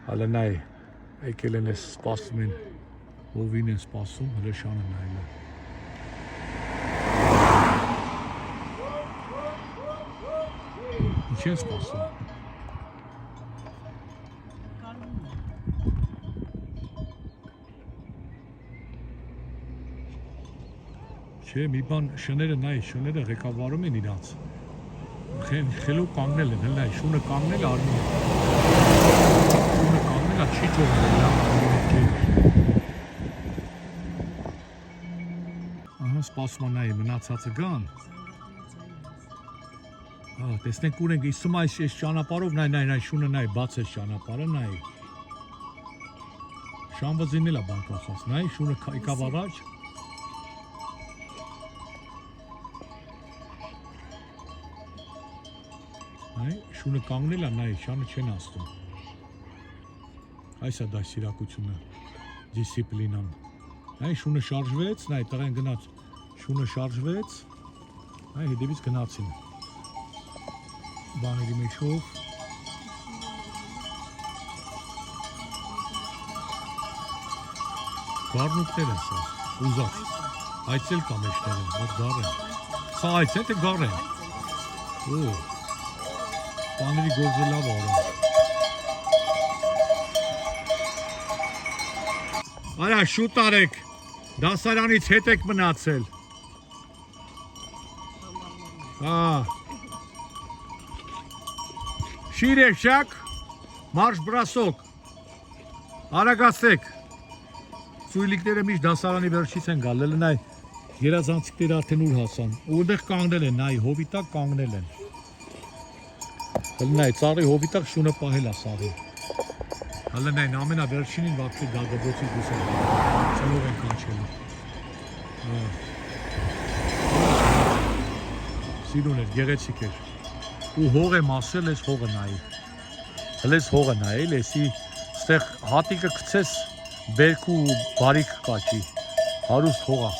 Հələ նայ եկել են ես սպասում են ովին են սպասում հələ շանը նայել է Ինչ են սպասում Չէ, մի բան շները նայ, շները ղեկավարում են իրանց Խելու կանգնել են, հլնայ, շունը կանգնել արնում են Շունը կանգնել է, չի ճողնել Ահա սպասում է նայ, մնացածը գան Տեսնենք ուր ենք, իսում այս ճանապարհով, նայ, շունը նայ, բաց է ճանապարհը, նայ Շանվզինն էլ է բան կախած, նայ, շունը եկավ առաջ Նայ, շունը կանգնել է, նայ, շանը չեն աստում Այս է դասիրակությունը, դիսիպլինան Նայ, շունը շարժվեց, նայ, տղեն գնաց Շունը շարժվեց, նայ, հետևից գնացին Բաների մեջով Գառնուկներ են սա, ուզած Այց էլ կա մեջներ են, որ գար են Սա այց է, թե գար են Բաների գործը լավ արան Արա շուտ արեք, դասարանից հետ եք մնացել Շիրեշակ, մարշ բրասոկ, արագացեք, ծույլիկները միշտ դասարանի վերջից են գալ, լնայ երազանցիկները արդեն ուր հասան, ուրդեղ կանգնել են, նայ, հովիտակ կանգնել են, լնայ, ծառի հովիտակ շունը պահել է սարին, լնայ, ամենա վերջինին վաղկի գագբոցի գուսել, ծնով են կանչելու, սիրուն էր, գեղեցիկ էր, ու հող եմ ասել, ես հողը նայի, հլես հողը նայել, եսի ստեղ հատիկը կցես բերք ու բարիք կաչի, հարուստ հողա